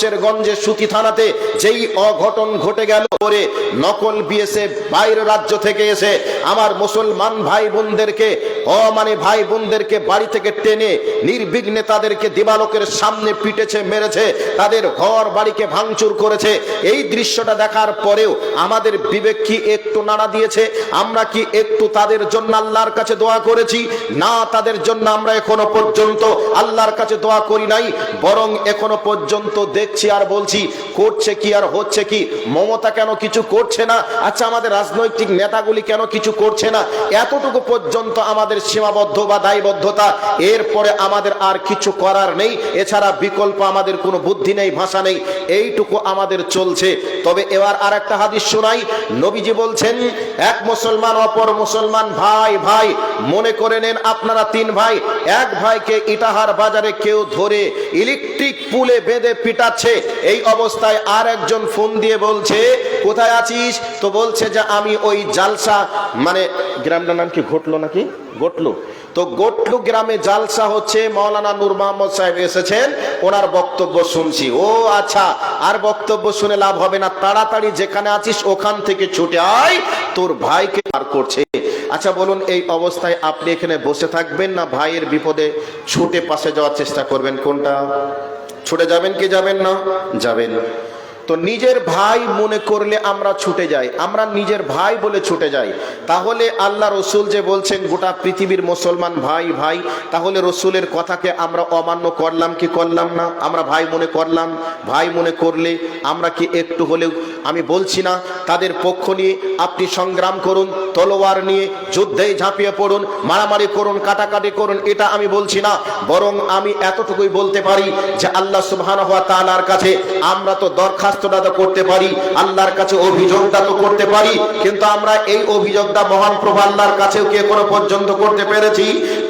শামশেরগঞ্জের সুতি থানাতে যেই অঘটন ঘটে গেল, পরে নকল বিএসএ বাইরের রাজ্য থেকে এসে আমার মুসলমান ভাই বোনদেরকে ভাই বোনদেরকে বাড়ি থেকে টেনে নির্বিঘ্নে তাদেরকে দিবালোকের সামনে পিটেছে, মেরেছে, তাদের ঘর বাড়িকে ভাঙচুর করেছে। এই দৃশ্যটা দেখার পরেও আমাদের বিবেক কি একটু নাড়া দিয়েছে? আমরা কি একটু তাদের জন্য আল্লাহর কাছে দোয়া করেছি? না, তাদের জন্য আমরা এখনো পর্যন্ত আল্লাহর কাছে দোয়া করি নাই, বরং এখনো পর্যন্ত দেখছি আর বলছি করছে কি আর হচ্ছে কি। মমতা কেন কিছু করছে না? আচ্ছা, আমাদের রাজনৈতিক নেতাগুলি কেন কিছু করছে না? এতটুকু পর্যন্ত আমাদের সীমাবদ্ধ বা দায়বদ্ধতা। এরপরে আমাদের আর কিছু করার নেই, এছাড়া বিকল্প আমাদের কোনো বুদ্ধি নেই, ভাষা নেই, এইটুকু আমাদের চলছে। তবে এবার আর একটা হাদিস শোনাই। নবীজি বলছেন, এক মুসলমান অপর মুসলমান ভাই ভাই মনে করে নেন আপনারা তিন ভাই, এক ভাইকে ইটাহার বাজারে কেউ ধরে ইলেকট্রিক পুলে বেঁধে পিটাচ্ছে। এই অবস্থায় আর একজন ফোন দিয়ে বলছে, কোথায় আছিস? তো বলছে যে আমি ওই জালসা, গ্রামটার নাম কি ঘটলো নাকি ঘটলো, তো গোটলু গ্রামে জালসা হচ্ছে, মাওলানা নূর মোহাম্মদ সাহেব এসেছেন, ওনার বক্তব্য শুনছি। ও আচ্ছা, আর বক্তব্য শুনে লাভ হবে না, তাড়াতাড়ি যেখানে আছিস ওখান থেকে ছুটে আয়, তোর ভাইকে আর করছে। আচ্ছা বলুন, এই অবস্থায় আপনি এখানে বসে থাকবেন না ভাইয়ের বিপদে ছুটে পাশে যাওয়ার চেষ্টা করবেন? কোনটা? ছুটে যাবেন কি যাবেন না? যাবেন। তো নিজের ভাই মনে করলে আমরা ছুটে যাই, আমরা নিজের ভাই বলে ছুটে যাই। তাহলে আল্লাহ রসুল যে বলছেন গোটা পৃথিবীর মুসলমান ভাই ভাই, তাহলে রসুলের কথাকে আমরা অমান্য করলাম কি করলাম না? আমরা ভাই মনে করলাম। ভাই মনে করলে আমরা কি একটু হলেও, আমি বলছি না তাদের পক্ষ নিয়ে আপনি সংগ্রাম করুন, তলোয়ার নিয়ে যুদ্ধেই ঝাঁপিয়ে পড়ুন, মারামারি করুন, কাটাকাটি করুন, এটা আমি বলছি না। বরং আমি এতটুকুই বলতে পারি যে আল্লাহ সুবহানাহু ওয়া তাআলার কাছে আমরা তো দরখাস্ত করতে পারি, আল্লাহর কাছে অভিযোগটা তো করতে পারি, কিন্তু আমরা এই অভিযোগটা মহান প্রভু আল্লাহর কাছেও কি এখনো পর্যন্ত করতে পেরেছি?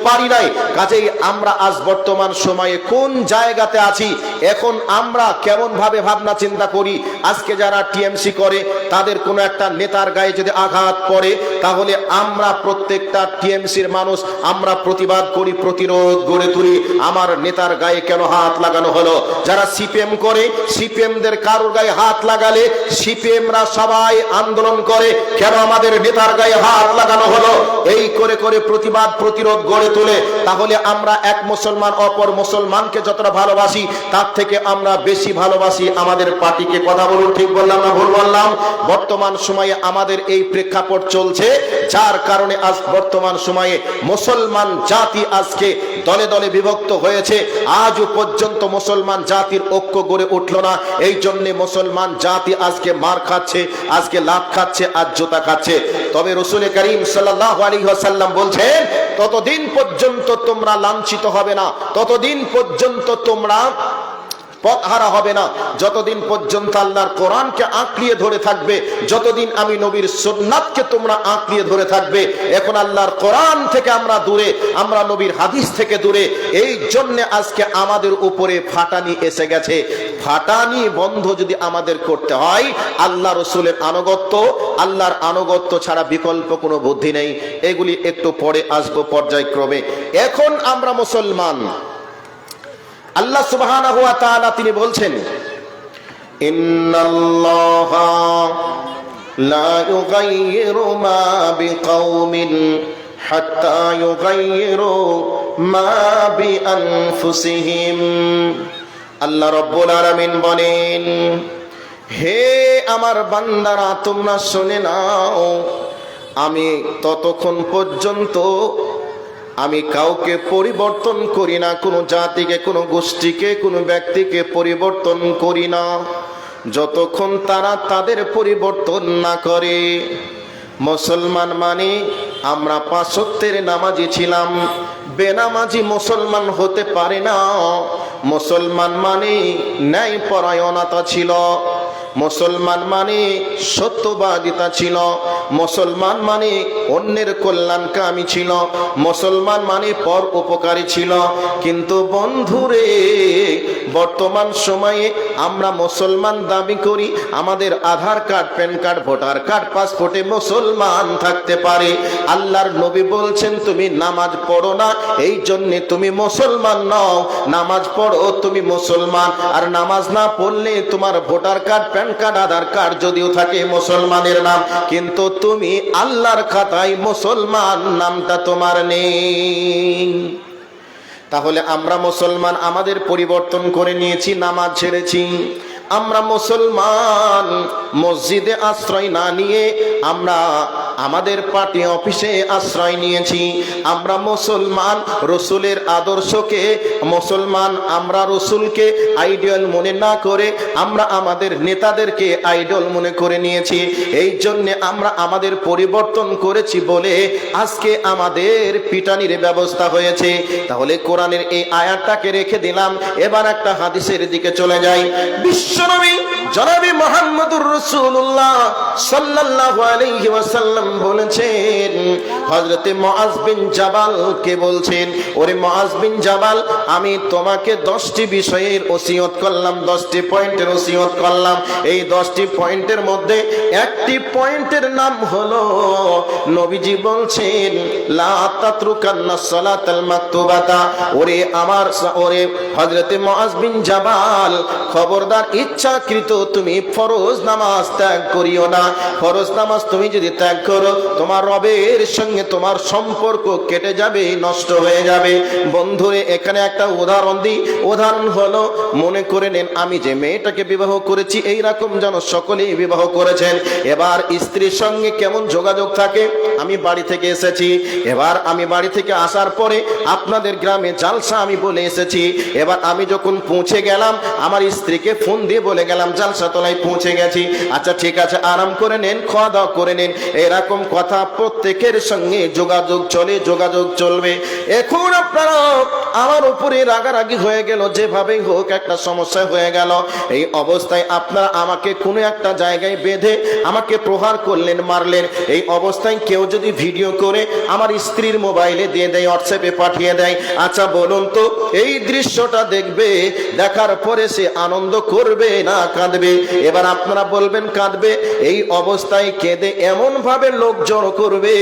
পারি নাই। কাজেই আমরা আজ বর্তমান সময়ে কোন জায়গাতে আছি, এখন আমরা কেমন ভাবে ভাবনা চিন্তা করি। আজকে যারা টিএমসি করে তাদের কোনো একটা নেতার গায়ে যদি আঘাত পড়ে, তাহলে আমরা প্রত্যেকটা টিএমসির মানুষ আমরা প্রতিবাদ করি, প্রতিরোধ গড়ে তুলি, আমার নেতার গায়ে কেন হাত লাগানো হলো। যারা সিপিএম করে, সিপিএমদের কারোর গায়ে হাত লাগালে সিপিএমরা সবাই আন্দোলন করে, কেন আমাদের নেতার গায়ে হাত লাগানো হলো। এই করে করে প্রতিবাদ প্রতিরোধ গড়ে তোলে। তাহলে আমরা এক মুসলমান অপর মুসলমানকে যতটা ভালোবাসি, তার থেকে আমরা বেশি ভালোবাসি আমাদের পার্টিকে। কথা বলুন, ঠিক বললাম না ভুল বললাম? বর্তমান সময়ে আমাদের এই প্রেক্ষাপট চলছে, যার কারণে আজ বর্তমান সময়ে মুসলমান জাতি আজকে দলে দলে বিভক্ত হয়েছে। আজও পর্যন্ত মুসলমান জাতির ঐক্য গড়ে উঠল না। এই জন্য মুসলমান জাতি আজকে মার খাচ্ছে, আজকে লাত খাচ্ছে, আজ জুতা খাচ্ছে। তবে রাসূল করিম সাল্লাল্লাহু আলাইহি ওয়াসাল্লাম বলছেন, ততদিন পর্যন্ত তোমরা লাঞ্ছিত হবে না, ততদিন পর্যন্ত তোমরা পথহারা হবে না, যতদিন পর্যন্ত আল্লাহর কোরআনকে আঁকড়িয়ে ধরে থাকবে, যতদিন আমি নবীর সুন্নাতকে তোমরা আঁকড়িয়ে ধরে থাকবে। এখন আল্লাহর কোরআন থেকে আমরা দূরে, আমরা নবীর হাদিস থেকে দূরে। এই জন্য আজকে আমাদের উপরে ফাটানি এসে গেছে। ফাটানি বন্ধ যদি আমাদের করতে হয়, আল্লাহ রসুলের আনুগত্য, আল্লাহর আনুগত্য ছাড়া বিকল্প কোনো বুদ্ধি নেই। এগুলি একটু পরে আসবো পর্যায়ক্রমে। এখন আমরা মুসলমান। আল্লাহ সুবহানাহু ওয়া তাআলা তিনি বলছেন, ইন্নাল্লাহা লা ইউগাইয়িরু মা বিকাওমিন হাত্তা ইউগাইয়িরু মা বিআনফুসিহিম। আল্লাহ রাব্বুল আলামিন বলেন, হে আমার বান্দারা তোমরা শুনে নাও, আমি ততক্ষণ পর্যন্ত আমি কাউকে পরিবর্তন করি না, কোনো জাতিকে, কোনো গোষ্ঠীকে, কোনো ব্যক্তিকে পরিবর্তন করি না, যতক্ষণ তারা তাদের পরিবর্তন না করে। মুসলমান মানে আমরা ৫ ওয়াক্তের নামাজি ছিলাম, বেনামাজি মুসলমান হতে পারে না। মুসলমান মানে ন্যায় পরায়ণতা ছিল, মুসলমান মানে সত্যবাদিতা ছিল, মুসলমান মানে অন্যের কল্যাণকামী ছিল, মুসলমান মানে পর উপকারী ছিল। কিন্তু বন্ধুরে, বর্তমান সময়ে আমরা মুসলমান দাবি করি, আমাদের Aadhaar card, PAN card, voter card, পাসপোর্টে মুসলমান থাকতে পারে। আল্লাহর নবী বলছেন তুমি নামাজ পড়ো না, এই জন্য তুমি মুসলমান নও। নামাজ পড়ো, তুমি মুসলমান। আর নামাজ না পড়লে তোমার ভোটার কার্ড, প্যান কার্ড, আধার কার্ড যদিও থাকে মুসলমানের নাম, কিন্তু তুমি আল্লাহর খাতায় মুসলমান নামটা তোমার নেই। তাহলে আমরা মুসলমান, আমাদের পরিবর্তন করে নিয়েছি, নামাজ ছেড়েছি। আমরা মুসলমান, মসজিদে আশ্রয় না নিয়ে আমরা আমাদের পার্টি অফিসে আশ্রয় নিয়েছি। আমরা মুসলমান, রসুলের আদর্শকে মুসলমান, আমরা রসুলকে আইডল মনে না করে আমরা আমাদের নেতাদেরকে আইডল মনে করে নিয়েছি। এই জন্যে আমরা আমাদের পরিবর্তন করেছি বলে আজকে আমাদের পিটানির ব্যবস্থা হয়েছে। তাহলে কোরআনের এই আয়াতটাকে রেখে দিলাম, এবার একটা হাদিসের দিকে চলে যাই। বিশ্বনবী জনাবে মুহাম্মদুর রাসূলুল্লাহ সাল্লাল্লাহু আলাইহি ওয়াসাল্লাম বলেছেন, হযরতে মুআজ বিন জাবাল কে বলছেন, ওরে মুআজ বিন জাবাল, আমি তোমাকে 10টি বিষয়ের ওসিয়ত করলাম, 10টি পয়েন্টের ওসিয়ত করলাম। এই 10টি পয়েন্টের মধ্যে একটি পয়েন্টের নাম হলো, নবীজি বলছেন লা তাতরুকান্না সালাতাল মাকতুবাতা। ওরে হযরতে মুআজ বিন জাবাল, খবরদার ইচ্ছাকৃত তুমি ফরজ নামাজ ত্যাগ করিও না। ফরজ নামাজ তুমি যদি ত্যাগ করো, তোমার রবের সঙ্গে তোমার সম্পর্ক কেটে যাবে, নষ্ট হয়ে যাবে। বন্ধুরে, এখানে একটা উদাহরণ দিই। উদাহরণ হলো, মনে করে নেন আমি যে মেয়েটাকে বিবাহ করেছি, এইরকম যেন সকলেই বিবাহ করেছেন। এবার স্ত্রীর সঙ্গে কেমন যোগাযোগ থাকে? আমি বাড়ি থেকে এসেছি, এবার আমি বাড়ি থেকে আসার পরে আপনাদের গ্রামে জালসা আমি বলে এসেছি। এবার আমি যখন পৌঁছে গেলাম, আমার স্ত্রীকে ফোন দিয়ে বলে গেলাম জালসা তলায় পৌঁছে গেছি। আচ্ছা ঠিক আছে, আরাম করে নেন, খাওয়া দাওয়া করে নেন। এরকম কথা প্রত্যেকের সঙ্গে যোগাযোগ চলে, যোগাযোগ চলবে। এখন আপনারা আমার উপরে রাগারাগি হয়ে গেল, যেভাবেই হোক একটা সমস্যা হয়ে গেল। এই অবস্থায় আপনারা আমাকে কোনো একটা জায়গায় বেঁধে আমাকে প্রহার করলেন, মারলেন। এই অবস্থায় কেউ যদি ভিডিও করে আমার স্ত্রীর মোবাইলে দিয়ে দেয়, হোয়াটসঅ্যাপে পাঠিয়ে দেয়, আচ্ছা বলুন তো এই দৃশ্যটা দেখবে, দেখার পরে সে আনন্দ করবে না কাঁদবে? এবার আপনারা বলবেন কাঁদবে। এই অবস্থায় কেঁদে এমন ভাবে লোক জড়ো করবে,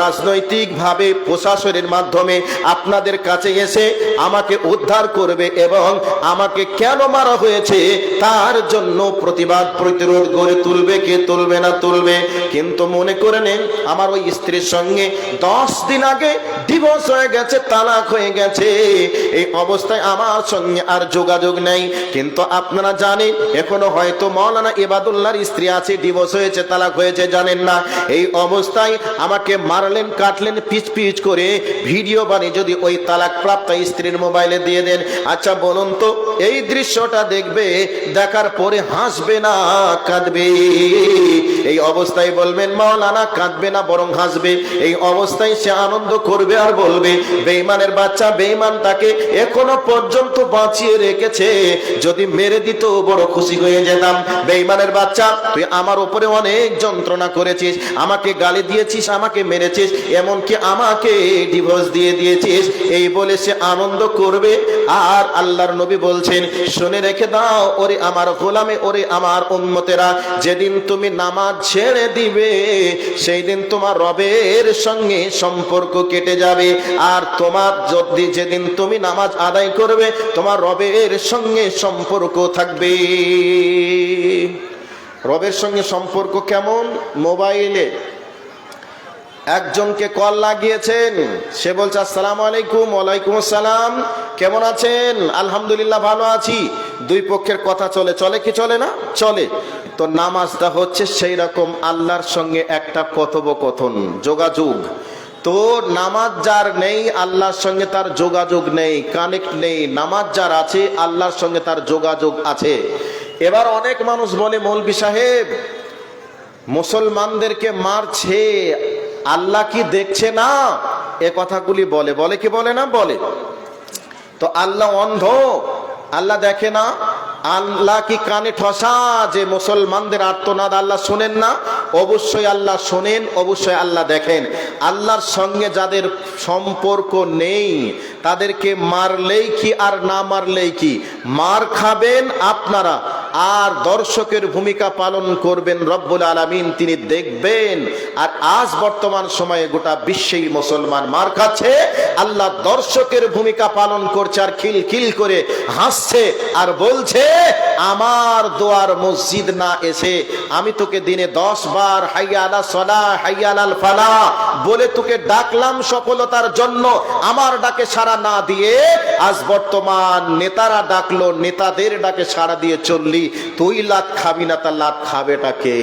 রাজনৈতিক ভাবে প্রশাসনের মাধ্যমে আপনাদের কাছে এসে আমাকে উদ্ধার করবে এবং আমাকে কেন মারা হয়েছে তার জন্য প্রতিবাদ প্রতিরোধ গড়ে তুলবে। কে তুলবে না তুলবে? কিন্তু মনে করে নেন আমার ওই স্ত্রীর সঙ্গে 10 দিন আগে ডিভোর্স হয়ে গেছে, তালাক হয়ে গেছে। এই অবস্থায় আমার সঙ্গে আর যোগাযোগ নেই। কিন্তু আপনারা জানেন, এখনো হয়তো মাওলানা ইবাদুল্লাহর স্ত্রী আছে, ডিভোর্স হয়েছে, তালাক হয়েছে, জানেন না। এই অবস্থায় আমাকে মারলেন, কাটলেন, পিচ পিচ করে ভিডিও বানিয়ে যদি ওই তালাক প্রাপ্ত স্ত্রীর মোবাইলে দিয়ে দেন, আচ্ছা বলুন তো এই দৃশ্যটা দেখবে, দেখার পরে হাসবে না কাঁদবে? এই অবস্থায় বলবেন মাওলানা কাঁদবে না বরং হাসবে। এই অবস্থায় সে আনন্দ করবে আর বলবে বেঈমানের বাচ্চা, বেঈমানটাকে এখনো পর্যন্ত বাঁচিয়ে রেখেছে, যদি মেরে দিত বড় খুশি হয়ে যেতাম। বেঈমানের বাচ্চা, তুই আমার উপরে অনেক যন্ত্রণা করেছিস, আমাকে গালি দিয়েছিস, আমাকে মেরেছিস, এমনকি আমাকে ডিভোর্স দিয়ে দিয়েছিস। এই বলে সে আনন্দ করবে। আর আল্লাহর নবী বলছেন, শুনে রেখে দাও ওরে আমার গোলামে, ওরে আমার উম্মতেরা, যেদিন তুমি নামাজ ছেড়ে দিবে সেই দিন তোমার রবের সঙ্গে সম্পর্ক কেটে যাবে। আর তোমার যদি যেদিন তুমি নামাজ আদায় করবে, তোমার রবের সঙ্গে সম্পর্ক থাকবে। রবের সঙ্গে সম্পর্ক কেমন? মোবাইলে একজনকে কল লাগিয়েছেন, সে বলছে আসসালামু আলাইকুম। ওয়ালাইকুম আসসালাম, কেমন আছেন? আলহামদুলিল্লাহ ভালো আছি। দুই পক্ষের কথা চলে, চলে কি চলে না? চলে। তো নামাজটা হচ্ছে সেই রকম আল্লাহর সঙ্গে একটা কথোপকথন, যোগাযোগ। তো নামাজ যার নেই, আল্লাহর সঙ্গে তার যোগাযোগ নেই, কানেক্ট নেই। নামাজ যার আছে, আল্লাহর সঙ্গে তার যোগাযোগ আছে। এবার অনেক মানুষ বলে, মৌলভী সাহেব মুসলমানদেরকে মারছে, আল্লাহ কি দেখছে না? এ কথাগুলি বলে, বলে কি বলে না? বলে। তো আল্লাহ অন্ধ? আল্লাহ দেখে না? আল্লাহ কি কানে ঠসা যে মুসলমানদের আর্তনাদ আল্লাহ শোনেন না? অবশ্যই আল্লাহ শোনেন, অবশ্যই আল্লাহ দেখেন। আল্লাহর সঙ্গে যাদের সম্পর্ক নেই তাদেরকে মারলেই কি আর না মারলেই কি? মার খাবেন আপনারা, আর দর্শকের ভূমিকা পালন করবেন রব্বুল আলামিন, তিনি দেখবেন। আর আজ বর্তমান সময়ে গোটা বিশ্বেই মুসলমান মার খাচ্ছে, আল্লাহ দর্শকের ভূমিকা পালন করছে আর খিলখিল করে হাসছে আর বলছে, আমার দোয়ার মসজিদ না এসে আমি তোকে দিনে 10 বার হাইয়া আলা সালাহ হাইয়া আলাল ফালাহ বলে তোকে ডাকলাম সফলতার জন্য, আমার ডাকে সাড়া না দিয়ে আজ বর্তমান নেতারা ডাকলো, নেতাদের ডাকে সাড়া দিয়ে চললি, তুই লাত খাবি না, তা লাত খাবেটাকে?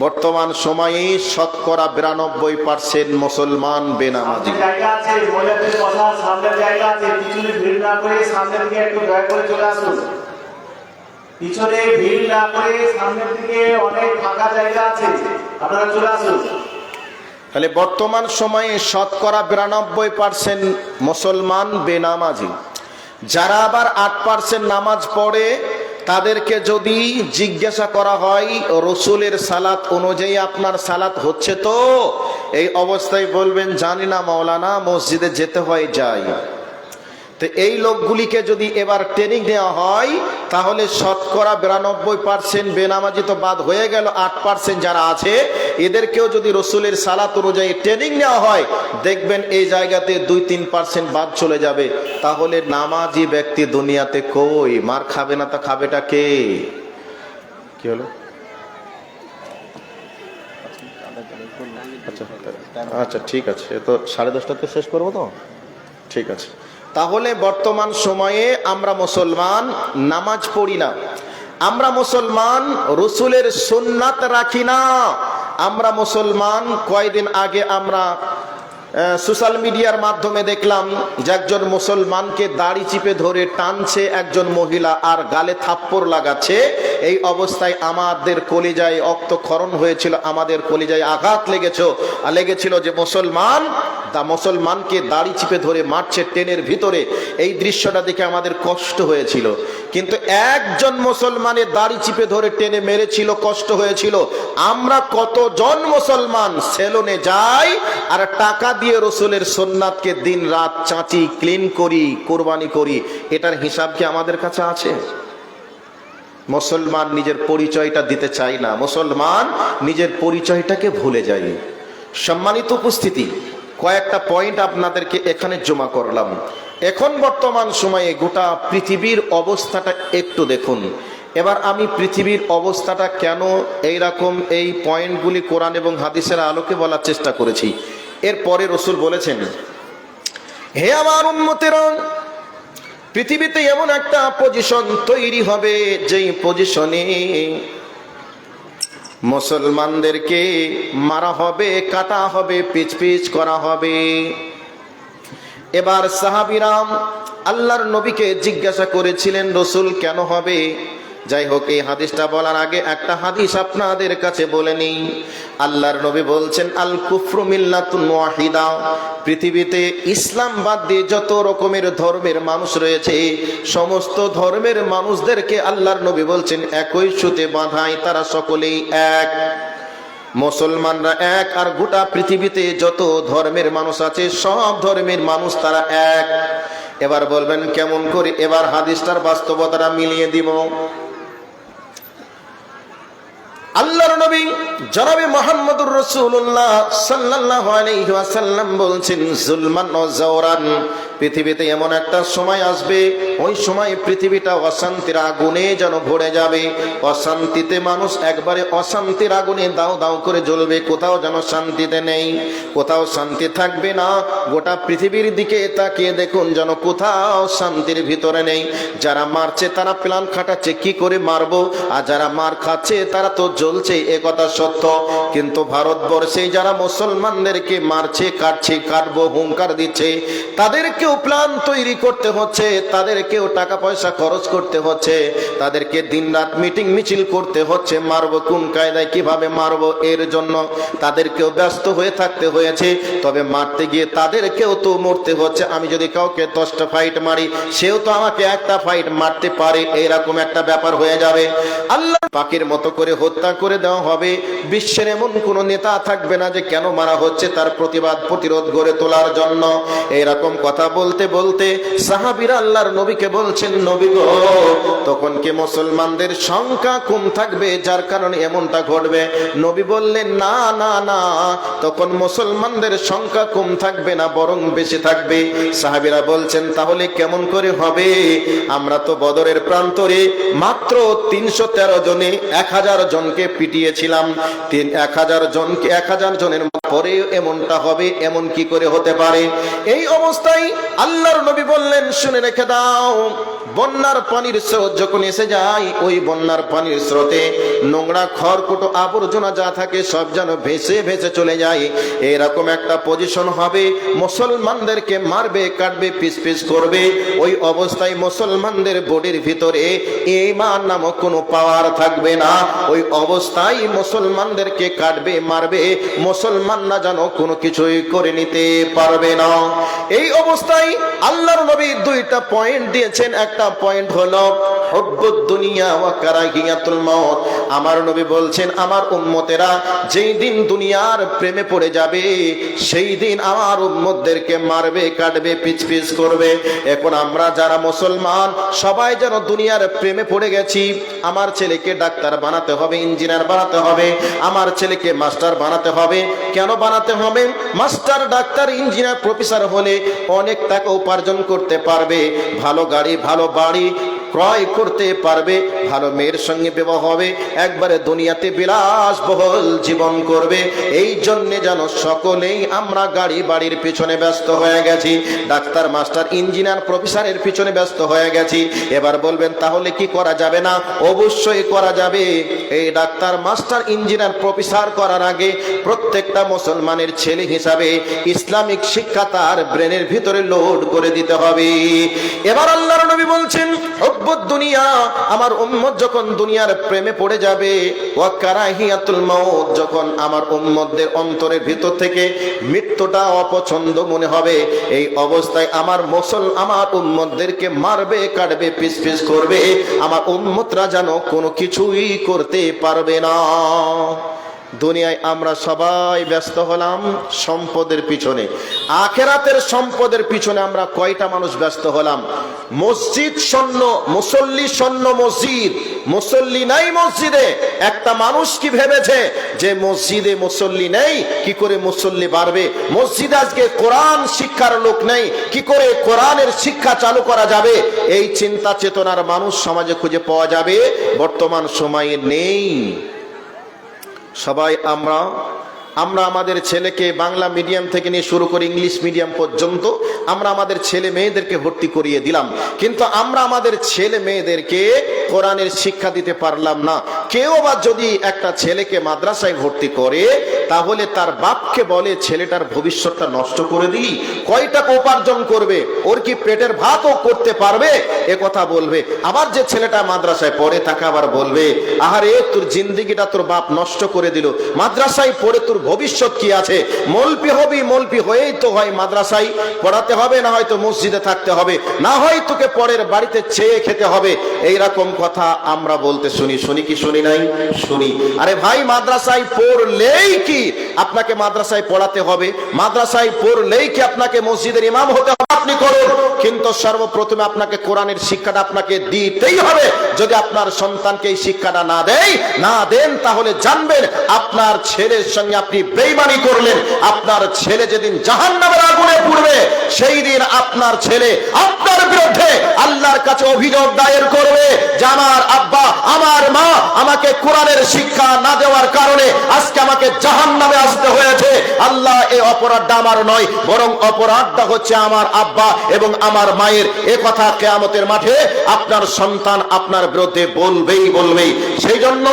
বর্তমান সময়ে শতকরা 92% মুসলমান বেনামাজি। জায়গা আছে, মহিলাদের কথা সামনের জায়গা আছে, পিছনে ভিড় না করে সামনের দিকে একটু দয়া করে চলে আসুন। পিছনে ভিড় না করে সামনের দিকে অনেক ফাঁকা জায়গা আছে, আপনারা চলে আসুন। তাহলে বর্তমান সময়ে শতকরা 92% মুসলমান বেনামাজি। যারা আবার 8% নামাজ পড়ে, তাদেরকে যদি জিজ্ঞাসা করা হয় রসুলের সালাত অনুযায়ী আপনার সালাত হচ্ছে তো, এই অবস্থায় বলবেন জানি না মাওলানা, মসজিদে যেতে হয় যাই। তো এই লোকগুলিকে যদি এবার ট্রেনিং দেওয়া হয়, তাহলে শতকরা 92% বেনামাজি তো বাদ হয়ে গেল, 8% যারা আছে এদেরকেও যদি রসুলের সালাত অনুযায়ী ট্রেনিং নেওয়া হয়, দেখবেন এই জায়গাতে 2-3% বাদ চলে যাবে। তাহলে নামাজি ব্যক্তি দুনিয়াতে কই? মার খাবে না, তা খাবেটা কে? কি হলো? আচ্ছা ঠিক আছে, তো 10:30টাতে শেষ করবো তো, ঠিক আছে। তাহলে বর্তমান সময়ে আমরা মুসলমান নামাজ পড়ি না, আমরা মুসলমান রসুলের সুন্নাত রাখি না, আমরা মুসলমান কয়েকদিন আগে আমরা সোশ্যাল মিডিয়ার মাধ্যমে দেখলাম যে একজন মুসলমানকে দাড়ি চিপে ধরে টানছে একজন মহিলা আর গালে থাপ্পড় লাগাচ্ছে। এই অবস্থায় আমাদের কলিজায় রক্তক্ষরণ হয়েছিল, আমাদের কলিজায় আঘাত লেগেছিল যে মুসলমানকে দাড়ি চিপে ধরে মারছে ট্রেনের ভিতরে। এই দৃশ্যটা দেখে আমাদের কষ্ট হয়েছিল, কিন্তু একজন মুসলমানের দাড়ি চিপে ধরে টেনে মেরেছিল, কষ্ট হয়েছিল। আমরা কতজন মুসলমান সেলুনে যাই আর টাকা দিয়ে রসুলের সুন্নাতকে দিন রাত চাঁচি, ক্লিন করি, কোরবানি করি, এটার হিসাব কি আমাদের কাছে আছে? মুসলমান নিজের পরিচয়টা দিতে চাই না, মুসলমান নিজের পরিচয়টাকে ভুলে যায়। সম্মানিত উপস্থিতি, কয়েকটা পয়েন্ট আপনাদেরকে এখানে জমা করলাম। এখন বর্তমান সময়ে গোটা পৃথিবীর অবস্থাটা একটু দেখুন। এবার আমি পৃথিবীর অবস্থাটা কেন এইরকম, এই পয়েন্টগুলি কোরআন এবং হাদিসের আলোকে বলার চেষ্টা করেছি। এরপরে রসুল বলেছেন, হে আমার উম্মতেরা, পৃথিবীতে এমন একটা পজিশন তৈরি হবে যেই পজিশনে মুসলমানদেরকে মারা হবে, কাটা হবে, পিচ পিচ করা হবে। এবার সাহাবীরা আল্লাহর নবীকে জিজ্ঞাসা করেছিলেন, রসুল কেন হবে? যাই হোক, এই হাদিসটা বলার আগে একটা হাদিস আপনাদের কাছে বলে নিই। আল্লাহর নবী বলছেন, আল কুফরু মিল্লাতুন ওয়াহিদা, পৃথিবীতে ইসলাম বাদ দিয়ে যত রকমের ধর্মের মানুষ রয়েছে, সমস্ত ধর্মের মানুষদেরকে আল্লাহর নবী বলছেন একই সুতে বাঁধাই, তারা সকলেই এক। মুসলমানরা এক, আর গোটা পৃথিবীতে যত ধর্মের মানুষ আছে সব ধর্মের মানুষ তারা এক। এবার বলবেন কেমন করে? এবার হাদিসটার বাস্তবতাটা মিলিয়ে দিব। আল্লাহর নবী জনাবে মুহাম্মদুর রাসূলুল্লাহ সাল্লাল্লাহু আলাইহি ওয়াসাল্লাম বলছেন, জুলমান ও জাওরান, পৃথিবীতে এমন একটা সময় আসবে, ওই সময় পৃথিবীটা অশান্তির আগুনে যেন ভরে যাবে। অশান্তিতে মানুষ একবারে অশান্তির আগুনে দাও দাও করে জ্বলবে, কোথাও যেন শান্তিতে নেই, কোথাও শান্তি থাকবে না। গোটা পৃথিবীর দিকে তাকিয়ে দেখুন, যেন কোথাও শান্তির ভিতরে নেই। যারা মারছে তারা প্ল্যান খাটাচ্ছে কি করে মারবো, আর যারা মার খাচ্ছে তারা তো জ্বলছে, এ কথা সত্য। কিন্তু ভারতবর্ষে যারা মুসলমানদেরকে মারছে, কাটছে, কাটবো হুঙ্কার দিচ্ছে, তাদেরকেও প্ল্যান তৈরি করতে হচ্ছে, তাদেরকেও টাকা পয়সা খরচ করতে হচ্ছে, তাদেরকে দিনরাত মিটিং মিছিল করতে হচ্ছে, মারবো কোন কায়দায়, কিভাবে মারবো, এর জন্য তাদেরকেও ব্যস্ত হয়ে থাকতে হয়েছে। তবে মারতে গিয়ে তাদেরকেও তো মরতে হচ্ছে। আমি যদি কাউকে 10টা ফাইট মারি, সেও তো আমাকে একটা ফাইট মারতে পারে, এরকম একটা ব্যাপার হয়ে যাবে। আল্লাহ পাকের মতো করে হত্যা করে দেওয়া হবে। বিশ্বের এমন কোন নেতা থাকবে না যে কেন মারা হচ্ছে তার প্রতিবাদ প্রতিরোধ গড়ে তোলার জন্য। এরকম কথা বলতে বলতে সাহাবীরা আল্লাহর নবীকে বলছেন, নবী গো, তখন কি মুসলমানদের সংখ্যা কম থাকবে যার কারণে এমনটা ঘটবে? নবী বললেন, না না না, তখন মুসলমানদের সংখ্যা কম থাকবে না, বরং বেশি থাকবে। সাহাবীরা বলছেন, তাহলে কেমন করে হবে? আমরা তো বদরের প্রান্তরে মাত্র 313 জনে 1000 জনকে পিটিয়েছিলাম। 1000 জনের পরে এমনটা হবে, এমন কি করে হতে পারে? এই অবস্থায় আল্লাহর নবী বললেন, শুনে রেখে দাও, বন্যার পানির স্রোত যখন এসে যায়, ওই বন্যার পানির স্রোতে নোংরা খড়কুটো আবর্জনা যা থাকে সব যেন ভেসে ভেসে চলে যায়। এরকম একটা পজিশন হবে, মুসলমানদেরকে মারবে, কাটবে, পিস পিস করবে। ওই অবস্থায় মুসলমানদের বডির ভিতরে ঈমান নামক কোনো পাওয়ার থাকবে না। ওই অবস্থায় মুসলমানদেরকে কাটবে, মারবে, মুসলমানরা যেন কোনো কিছুই করে নিতে পারবে না। এই অবস্থায় আল্লাহর নবী 2টা পয়েন্ট দিয়েছেন। একটা পয়েন্ট হলো হুব্বুদ দুনিয়া ওয়া কারাহিয়াতুল মাউত। আমার নবী বলছেন, আমার উম্মতেরা যেই দিন দুনিয়ার প্রেমে পড়ে যাবে, সেই দিন আমার উম্মতদেরকে মারবে, কাটবে, পিচ পিচ করবে। এখন আমরা যারা মুসলমান সবাই যেন দুনিয়ার প্রেমে পড়ে গেছি। আমার ছেলেকে ডাক্তার বানাতে হবে, ইঞ্জিনিয়ার বানাতে হবে, আমার ছেলেকে মাস্টার বানাতে হবে। কেন বানাতে হবে? মাস্টার, ডাক্তার, ইঞ্জিনিয়ার, প্রফেসর হলে অনেক টাকা উপার্জন করতে পারবে, ভালো গাড়ি, ভালো বাড়ি ক্রয় করতে পারবে, ভালো মেয়ের সঙ্গে বিবাহ হবে, একবারে দুনিয়াতে বিলাসবহুল জীবন করবে। এই জন্য যেন সকলেই আমরা গাড়ি বাড়ির পিছনে ব্যস্ত হয়ে গেছি, ডাক্তার, মাস্টার, ইঞ্জিনিয়ার, প্রফেসরের পিছনে ব্যস্ত হয়ে গেছি। এবার বলবেন, তাহলে কি করা যাবে না? অবশ্যই করা যাবে। এই ডাক্তার, মাস্টার, ইঞ্জিনিয়ার, প্রফেসর করার আগে প্রত্যেকটা মুসলমানের ছেলে হিসাবে ইসলামিক শিক্ষা তার ব্রেনের ভিতরে লোড করে দিতে হবে। এবার আল্লাহর নবী বলছেন, হুব্বুদ দুনিয়া, আমার উম্মত যখন দুনিয়ার প্রেমে পড়ে যাবে, ওয়া কারাহিয়াতুল মাউত, যখন আমার উম্মতদের অন্তরের ভিতর থেকে মৃত্যুটা অপছন্দ মনে হবে, এই অবস্থায় আমার উম্মতদেরকে মারবে, কাটবে, পিস পিস করবে। আমার উম্মতরা যেন কোনো কিছুই করতে পারবে না। দুনিয়ায় আমরা সবাই ব্যস্ত হলাম সম্পদের পিছনে, আখেরাতের সম্পদের পিছনে আমরা কয়টা মানুষ ব্যস্ত হলাম? মসজিদ শূন্য, মুসল্লি শূন্য, মসজিদ, মুসল্লি নাই মসজিদে। একটা মানুষ কি ভেবেছে যে মসজিদে মুসল্লি নেই, কি করে মুসল্লি বাড়বে? মসজিদে আজকে কোরআন শিক্ষার লোক নেই, কি করে কোরআনের শিক্ষা চালু করা যাবে? এই চিন্তা চেতনার মানুষ সমাজে খুঁজে পাওয়া যাবে বর্তমান সময়ে নেই। সবাই আমরা আমাদের ছেলেকে বাংলা মিডিয়াম থেকে নিয়ে শুরু করে ইংলিশ মিডিয়াম পর্যন্ত আমরা আমাদের ছেলে মেয়েদেরকে ভর্তি করিয়ে দিলাম, কিন্তু আমরা আমাদের ছেলে মেয়েদেরকে কোরআনের শিক্ষা দিতে পারলাম না। কেউ আবার যদি একটা ছেলেকে মাদ্রাসায় ভর্তি করে, তাহলে তার বাপকে বলে, ছেলেটার ভবিষ্যৎটা নষ্ট করে দিলি, কয় টাকা উপার্জন করবে, ওর কি পেটের ভাতও করতে পারবে, এ কথা বলবে। আবার যে ছেলেটা মাদ্রাসায় পড়ে তাকে আবার বলবে, আহারে তোর জিন্দিগিটা তোর বাপ নষ্ট করে দিল, মাদ্রাসায় পড়ে তোর ভবিষ্যৎ কি আছে? মলপি হবি, মলপি হয়েই তো হয় মাদ্রাসায় পড়াতে হবে, না হয়তো মসজিদে থাকতে হবে, না হয় তোকে পরের বাড়িতে চেয়ে খেতে হবে। এইরকম কথা আমরা বলতে শুনি, শুনি কি শুনি নাই? শুনি। আরে ভাই, মাদ্রাসায় পড়লেই কি আপনাকে মাদ্রাসায় পড়াতে হবে? মাদ্রাসায় পড়লেই কি আপনাকে মসজিদের ইমাম হতে হবে? আপনি করুন, কিন্তু সর্বপ্রথমে আপনাকে কোরআনের শিক্ষাটা আপনাকে দিতেই হবে। যদি আপনার সন্তানকে এই শিক্ষাটা না দেন, তাহলে জানবেন আপনার ছেলের সঙ্গে আপনি বেঈমানি করলেন। আপনার ছেলে যেদিন জাহান্নামের আগুনে পুড়বে, সেই দিন আপনার ছেলে আপনার বিরুদ্ধে আল্লাহর কাছে অভিযোগ দায়ের করবে যে আমার আব্বা, আমার মা আমাকে কোরআনের শিক্ষা না দেওয়ার কারণে আজকে আমাকে জাহান্নামে আসতে হয়েছে। আল্লাহ, এই অপরাধটা আমার নয়, বরং অপরাধটা হচ্ছে আমার আব্বা এবং আমার মায়ের। এ কথা কিয়ামতের মাঠে আপনার সন্তান আপনার বিরুদ্ধে বলবেই বলবেই। সেই জন্য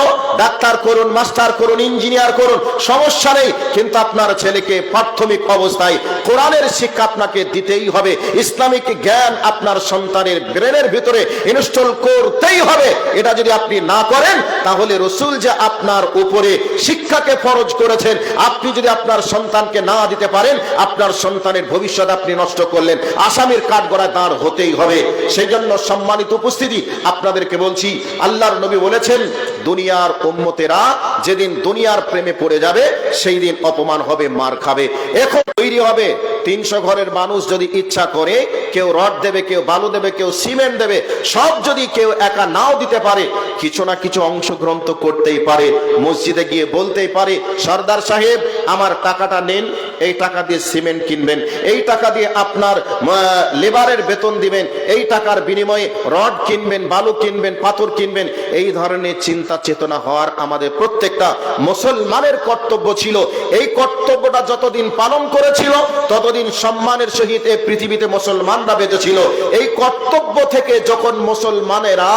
ডাক্তার করুন, মাস্টার করুন, ইঞ্জিনিয়ার করুন, সমস্যা নেই, কিন্তু আপনার ছেলেকে প্রাথমিক অবস্থায় কোরআনের শিক্ষা আপনাকে দিতেই হবে। ইসলামিক জ্ঞান আপনার সন্তানের ব্রেনের ভিতরে ইনস্টল করতেই হবে। এটা যদি আপনি না করেন, তাহলে রাসূল যে আপনার উপরে শিক্ষাকে ফরজ করেছেন, আপনি যদি আপনার সন্তানকে না দিতে পারেন, আপনার সন্তানের ভবিষ্যৎ আপনি নষ্ট করলেন, আসামির কাঠগড়ায় দাঁড় হতেই হবে। সেই জন্য সম্মানিত উপস্থিতি, আপনাদেরকে বলছি, আল্লাহর নবী বলেছেন, দুনিয়ার উম্মতেরা যেদিন দুনিয়ার প্রেমে পড়ে যাবে সেই দিন অপমান হবে, মার খাবে। এখন তৈরি হবে 300 ঘরের মানুষ যদি ইচ্ছা করে কেউ রড দেবে, কেউ বালু দেবে, কেউ সিমেন্ট দেবে, সব যদি কেউ একা নাও দিতে পারে, কিছু না কিছু অংশগ্রহণ তো করতেই পারে। মসজিদে গিয়ে বলতেই পারে, সর্দার সাহেব আমার টাকাটা নেন, এই টাকা দিয়ে সিমেন্ট কিনবেন, এই টাকা দিয়ে আপনার লেবারের বেতন দিবেন, এই টাকার বিনিময়ে রড কিনবেন, বালু কিনবেন, পাথর কিনবেন। এই ধরনের চিন্তা চেতনা হওয়ার আমাদের প্রত্যেকটা মুসলমানের কর্তব্য ছিল। এই কর্তব্যটা যতদিন পালন করেছিল ততদিন সম্মানের সহিত এই পৃথিবীতে মুসলমানরা বেঁচে ছিল। এই কর্তব্য থেকে যখন মুসলমানেরা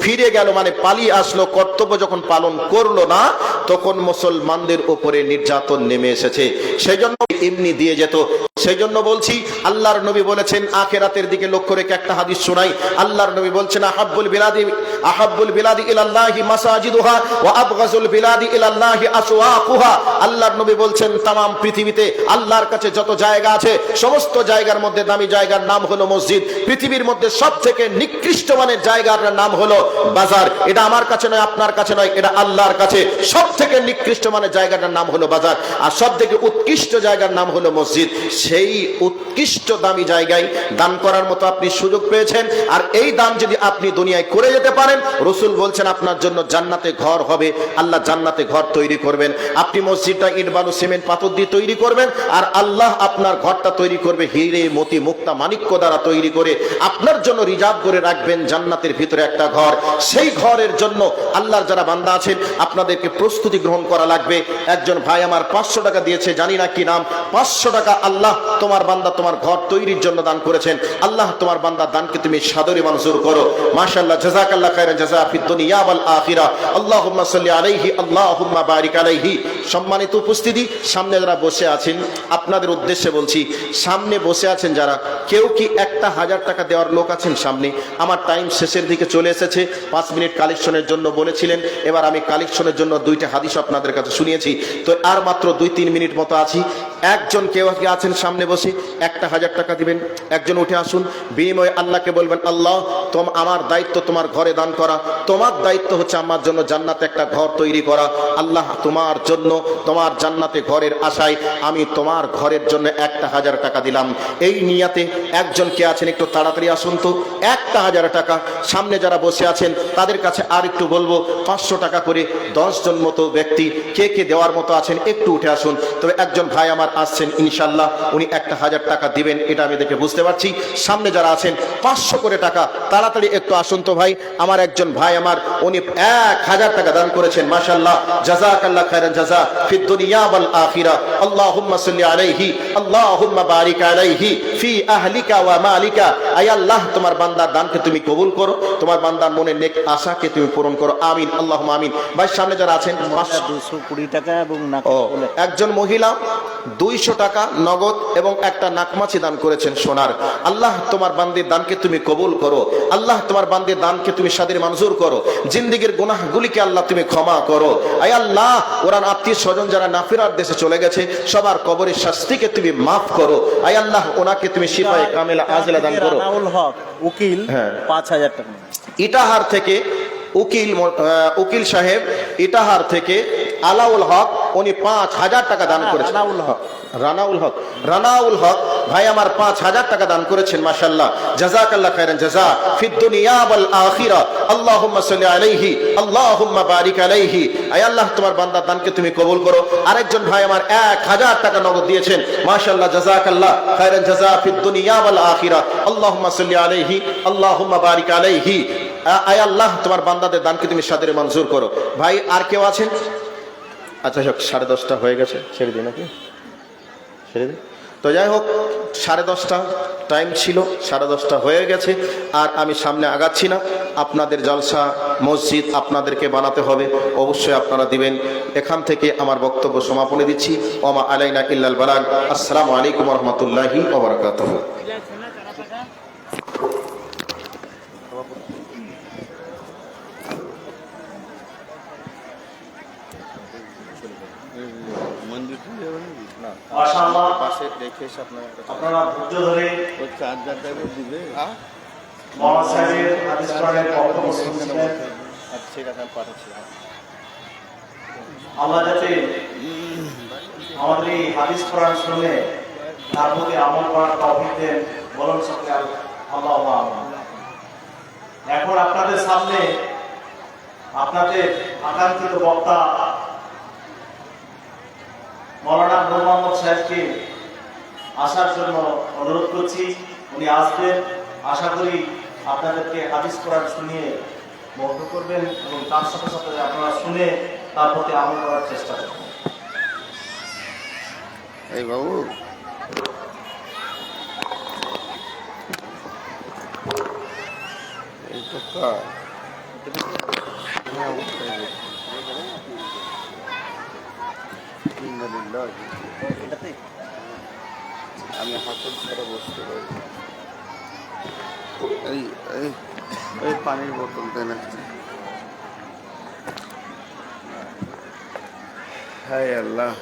ফিরে গেল, মানে পালিয়ে আসলো, কর্তব্য যখন পালন করলো না, তখন মুসলমানদের উপরে নির্যাতন নেমে এসেছে। সেই জন্য এমনি দিয়ে যেত। সেই জন্য বলছি, আল্লাহর নবী বলেছেন, আখিরাতের দিকে লক্ষ্য রেখে একটা হাদিস শোনাই। আল্লাহর নবী বলছেন, আহাব্বুল বিলাদি ইলাল্লাহি মাসাজিদুহা ওয়া আবগাজুল বিলাদি ইলাল্লাহি আসওয়াকুহা। আল্লাহর নবী বলছেন, তামাম পৃথিবীতে আল্লাহর কাছে যত জায়গা আছে, সমস্ত জায়গার মধ্যে দামি জায়গার নাম হলো মসজিদ। পৃথিবীর মধ্যে সবথেকে নিকৃষ্ট মানের জায়গার নাম হলো বাজার। এটা আমার কাছে নয়, আপনার কাছে নয়, এটা আল্লাহর কাছে। সবথেকে নিকৃষ্ট মানের জায়গাটার নাম হলো বাজার, আর সবথেকে উৎকৃষ্ট জায়গার নাম হলো মসজিদ। সেই উৎকৃষ্ট দামি জায়গায় দান করার মতো আপনি সুযোগ পেয়েছেন, আর এই দান যদি আপনি দুনিয়ায় করে যেতে পারেন, রাসূল বলছেন আপনার জন্য জান্নাতে ঘর হবে, আল্লাহ জান্নাতে ঘর তৈরি করবেন। আপনি মসজিদটা ইট বালু সিমেন্ট পাথর দিয়ে তৈরি করবেন, আর আল্লাহ আপনার ঘরটা তৈরি করবে হীরে মতি মুক্তা মাণিক্য দ্বারা তৈরি করে আপনার জন্য রিজার্ভ করে রাখবেন জান্নাতের ভিতরে একটা ঘর। সেই ঘরের জন্য আল্লাহর যারা বান্দা আছেন, আপনাদেরকে প্রস্তুতি গ্রহণ করা লাগবে। একজন ভাই আমার 500 টাকা দিয়েছে, জানি না কি নাম। 500 টাকা আল্লাহ তোমার বান্দা তোমার ঘর তৈরির জন্য দান করেছেন। আল্লাহ তোমার বান্দা দানকে তুমি সাদরে মঞ্জুর করো। মাশাআল্লাহ, জাযাকাল্লাহ খায়রান জাযা ফিদ দুনিয়া ওয়াল আখিরা। আল্লাহুম্মা সাল্লি আলাইহি, আল্লাহুম্মা বারিক আলাইহি। সম্মানিত উপস্থিতি, সামনে যারা বসে আছেন আপনাদের উদ্দেশ্যে বলছি, সামনে বসে আছেন যারা, কেউ কি একটা 1000 টাকা দেওয়ার লোক আছেন সামনে? আমার টাইম শেষের দিকে চলে এসেছে। 5 মিনিট কালেকশনের জন্য বলেছিলেন, এবার আমি কালেকশনের জন্য 2টা হাদিস আপনাদের কাছে শুনিয়েছি, তো আর মাত্র 2-3 মিনিট মতো আছি। একজন কেউ আছেন সামনে বসে, একটা 1000 টাকা দিবেন। একজন উঠে আসুন, বিনিময়ে আল্লাহকে বলবেন, আল্লাহ আমার দায়িত্ব তোমার ঘরে দান করা, তোমার দায়িত্ব হচ্ছে আমার জন্য জান্নাতে একটা ঘর তৈরি করা। আল্লাহ তোমার জন্য, তোমার জান্নাতে ঘরের আশায় আমি তোমার ঘরের জন্য একটা 1000 টাকা দিলাম। এই নিয়াতে একজন কে আছেন একটু তাড়াতাড়ি আসুন তো। একটা 1000 টাকা। সামনে যারা বসে আছেন তাদের কাছে আর একটু বলবো, 500 টাকা করে 10 জন মতো ব্যক্তি কে কে দেওয়ার মতো আছেন একটু উঠে আসুন। তবে একজন ভাই আমার আসছেন, ইনশাল্লাহ উনি একটা 1000 টাকা দিবেন, এটা আমি দেখে বুঝতে পারছি। সামনে যারা আছেন 500 করে টাকা, তাড়াতাড়ি একটু আসুন তো ভাই। আমার একজন ভাই আমার, উনি 1000 টাকা দান করেছেন। মাশাআল্লাহ, জাযাকাল্লাহ খায়রান জাযা ফিদ দুনিয়া ওয়াল আখিরা। আল্লাহুম্মা সাল্লি আলাইহি, আল্লাহুম্মা বারিক আলাইহি ফি আহলিকা ওয়া মালিকা। আয় আল্লাহ তোমার বান্দার দানকে তুমি কবুল করো, তোমার বান্দার মনের নেক আশাকে তুমি পূরণ করো, আমিন আল্লাহুম্মা আমিন। ভাই সামনে যারা আছেন 220 টাকা এবং একজন মহিলা 200 টাকা নগদ এবং একটা নাকমাছি দান করেছেন সোনার। আল্লাহ তোমার বান্দির দানকে তুমি কবুল করো, আল্লাহ তোমার বান্দির দানকে তুমি সাদরে মঞ্জুর করো, জিন্দেগীর গুনাহগুলিকে আল্লাহ তুমি ক্ষমা করো। আয় আল্লাহ ওরা আত্মীয় স্বজন যারা নাফিরার দেশে চলে গেছে সবার কবরের শাস্তিকে তুমি মাফ করো। আয় আল্লাহ ওনাকে তুমি শিফায়ে কামিলা আজিলা দান করো। রানাউল হক উকিল 5000 টাকা। ইটাহার থেকে উকিল সাহেব, ইটাহার থেকে আলাউল হক, উনি 5000 টাকা দান করেছেন। রানাউল হক ভাই আমার 5000 টাকা দান করেছেন। মাশাআল্লাহ, জাযাকাল্লাহ খায়রান জাযা ফিদ দুনিয়া ওয়াল আখিরা। আল্লাহুম্মা সাল্লি আলাইহি, আল্লাহুম্মা বারিক আলাইহি। আয় আল্লাহ তোমার বান্দার দানকে তুমি কবুল করো। আরেকজন ভাই আমার 1000 টাকা নগদ দিয়েছেন। মাশাআল্লাহ, জাযাকাল্লাহ খায়রান জাযা ফিদ দুনিয়া ওয়াল আখিরা। আল্লাহুম্মা সাল্লি আলাইহি, আল্লাহুম্মা বারিক আলাইহি। আয় আল্লাহ তোমার বান্দাদের দানকে তুমি সাদরে মঞ্জুর করো। ভাই আর কেউ আছেন? আচ্ছা, 10:30 হয়ে গেছে, ছেড়ে দিই নাকি? ছেড়ে দিই তো। যাই হোক, 10:30 টাইম ছিল, 10:30 হয়ে গেছে, আর আমি সামনে আগাচ্ছি না। আপনাদের জলসা মসজিদ আপনাদেরকে বানাতে হবে, অবশ্যই আপনারা দিবেন। এখান থেকে আমার বক্তব্য সমাপনে দিচ্ছি। ওমা আলাইনা ইল্লাল বালাগ। আসসালামু আলাইকুম ওয়া রাহমাতুল্লাহি ওয়া বারাকাতুহু। মাশাআল্লাহ, পাশে রেখে আপনারা ধৈর্য ধরে মোহাম্মদ সাহেবের হাদিস কোরআনের বক্তব্য শুনছিলেন। ঠিক আছে, পাঠাচ্ছি। আল্লাহ যাতে আমাদের এই হাদিস কোরআন শুনে তার প্রতি আমল করার তৌফিক দেন। বলুন সকলে আল্লাহু আকবার। এখন আপনাদের সামনে আপনাদের আকাঙ্ক্ষিত বক্তা মাওলানা নূর মোহাম্মদ সাহেবকে আসার জন্য অনুরোধ করছি। উনি আসবেন, আশা করি আপনাদেরকে হাদিস কোরআন শুনিয়ে মুগ্ধ করবেন এবং তার সাথে সাথে আপনারা শুনে তার প্রতি আমল করার চেষ্টা করবেন। এই বাবু এই তো কার? হ্যাঁ, অবশ্যই। ইন্নালিল্লাহ। এটাতে আমি হাতের ছাড়া বসতে পারি না। এই এই এই পানির বোতল দেন একটা। হায় আল্লাহ।